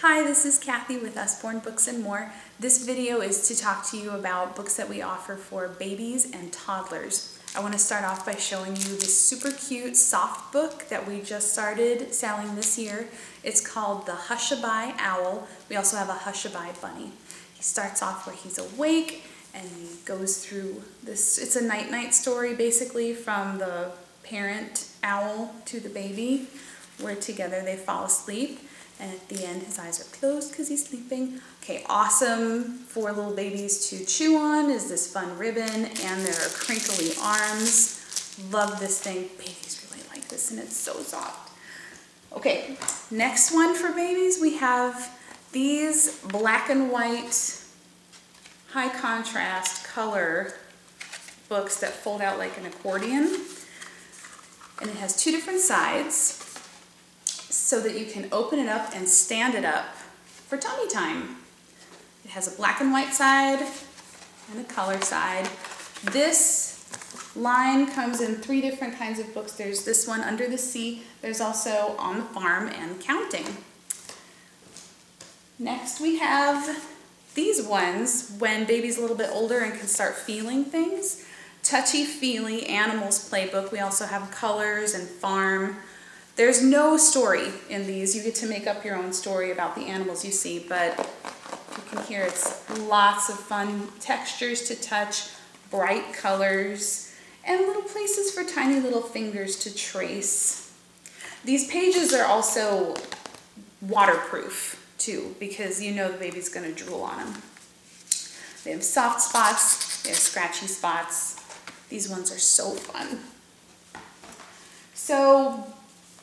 Hi, this is Kathy with Usborne Books and More. This video is to talk to you about books that we offer for babies and toddlers. I want to start off by showing you this super cute soft book that we just started selling this year. It's called The Hushabye Owl. We also have a Hushabye Bunny. He starts off where he's awake and he goes through this. It's a night-night story basically from the parent owl to the baby, where together they fall asleep. And at the end, his eyes are closed because he's sleeping. Okay, awesome for little babies to chew on is this fun ribbon, and there are crinkly arms. Love this thing. Babies really like this, and it's so soft. Okay, next one for babies, we have these black and white, high contrast color books that fold out like an accordion. And it has two different sides, so that you can open it up and stand it up for tummy time. It has a black and white side and a color side. This line comes in 3 different kinds of books. There's this one, Under the Sea. There's also On the Farm and Counting. Next we have these ones when baby's a little bit older and can start feeling things. Touchy-feely Animals Playbook. We also have Colors and Farm. There's no story in these. You get to make up your own story about the animals you see, but you can hear it's lots of fun textures to touch, bright colors, and little places for tiny little fingers to trace. These pages are also waterproof too, because you know the baby's gonna drool on them. They have soft spots, they have scratchy spots. These ones are so fun. So,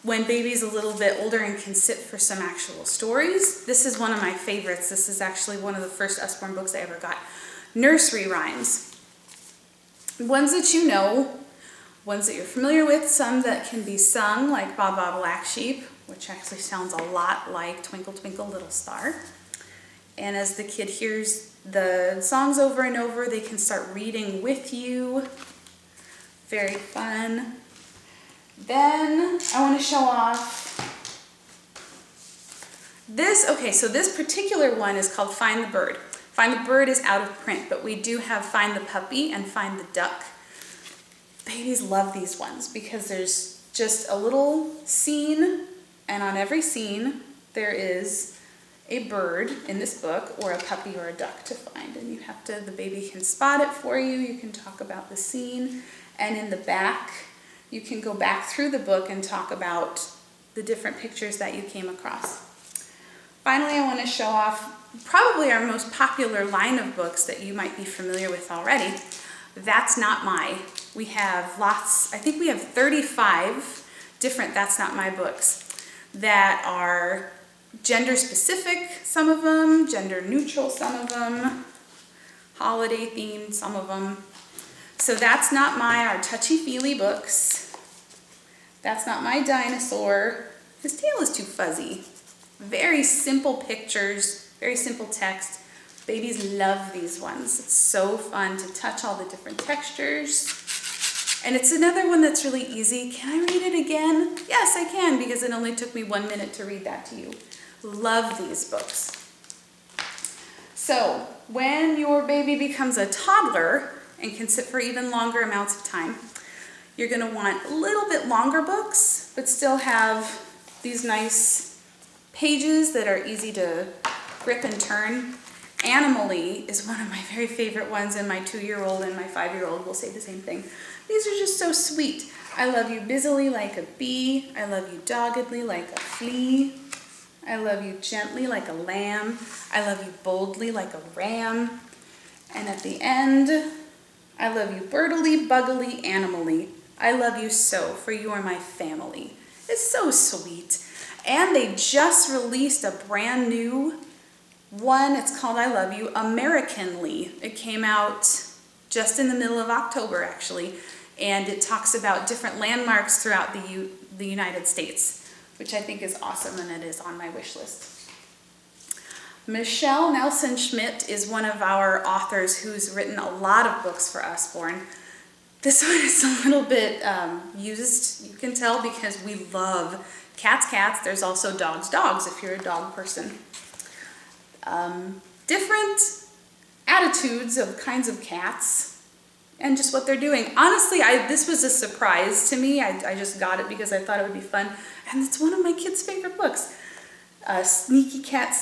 when baby's a little bit older and can sit for some actual stories, this is one of my favorites. This is actually one of the first Usborne books I ever got. Nursery rhymes. Ones that you know, ones that you're familiar with, some that can be sung, like Baa Baa Black Sheep, which actually sounds a lot like Twinkle Twinkle Little Star. And as the kid hears the songs over and over, they can start reading with you. Very fun. Then I want to show off this. Okay, so this particular one is called Find the Bird. Find the Bird is out of print, but we do have Find the Puppy and Find the Duck. Babies love these ones because there's just a little scene, and on every scene there is a bird in this book or a puppy or a duck to find, and you have to, the baby can spot it for you. You can talk about the scene, and in the back you can go back through the book and talk about the different pictures that you came across. Finally, I want to show off probably our most popular line of books that you might be familiar with already. That's Not My. We have lots, I think we have 35 different That's Not My books that are gender specific, some of them, gender neutral, some of them, holiday themed, some of them. So That's Not My, our touchy-feely books. That's Not My Dinosaur. His tail is too fuzzy. Very simple pictures, very simple text. Babies love these ones. It's so fun to touch all the different textures. And it's another one that's really easy. Can I read it again? Yes, I can, because it only took me 1 minute to read that to you. Love these books. So, when your baby becomes a toddler and can sit for even longer amounts of time, you're going to want a little bit longer books, but still have these nice pages that are easy to grip and turn. Animally is one of my very favorite ones, and my 2-year-old and my 5-year-old will say the same thing. These are just so sweet. I love you busily like a bee. I love you doggedly like a flea. I love you gently like a lamb. I love you boldly like a ram. And at the end, I love you birdily, buggily, animally. I love you so, for you are my family. It's so sweet. And they just released a brand new one. It's called I Love You Americanly. It came out just in the middle of October, actually. And it talks about different landmarks throughout the United States, which I think is awesome, and it is on my wish list. Michelle Nelson Schmidt is one of our authors who's written a lot of books for Usborne. This one is a little bit used, you can tell, because we love cats, cats. There's also dogs, dogs, if you're a dog person. different attitudes of kinds of cats and just what they're doing. Honestly, this was a surprise to me. I just got it because I thought it would be fun. And it's one of my kids' favorite books. Sneaky cat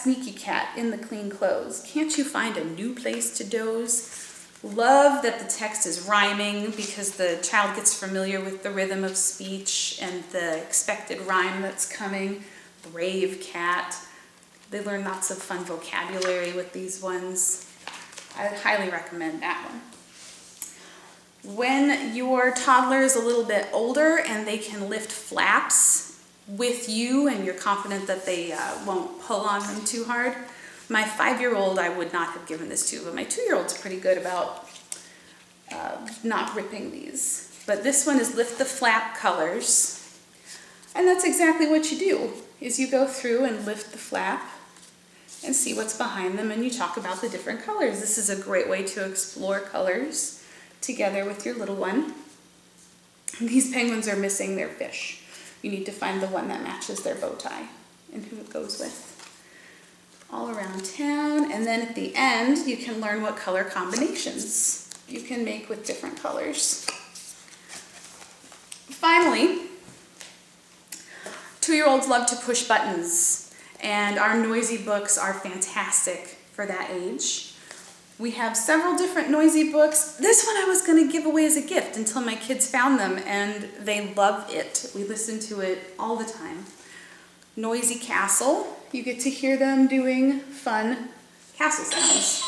in the clean clothes. Can't you find a new place to doze? Love that the text is rhyming because the child gets familiar with the rhythm of speech and the expected rhyme that's coming. Brave cat. They learn lots of fun vocabulary with these ones. I highly recommend that one. When your toddler is a little bit older and they can lift flaps with you and you're confident that they won't pull on them too hard, my 5-year-old I would not have given this to, but my 2-year-old's pretty good about not ripping these. But this one is lift the flap colors. And that's exactly what you do, is you go through and lift the flap and see what's behind them, and you talk about the different colors. This is a great way to explore colors together with your little one. These penguins are missing their fish. You need to find the one that matches their bow tie and who it goes with. All around town, and then at the end you can learn what color combinations you can make with different colors. Finally, 2-year-olds love to push buttons, and our noisy books are fantastic for that age. We have several different noisy books. This one I was going to give away as a gift until my kids found them, and they love it. We listen to it all the time. Noisy Castle. You get to hear them doing fun castle sounds.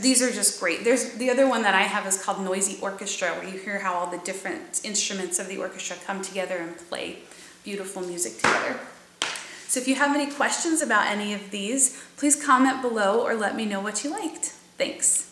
These are just great. There's the other one that I have is called Noisy Orchestra, where you hear how all the different instruments of the orchestra come together and play beautiful music together. So if you have any questions about any of these, please comment below or let me know what you liked. Thanks.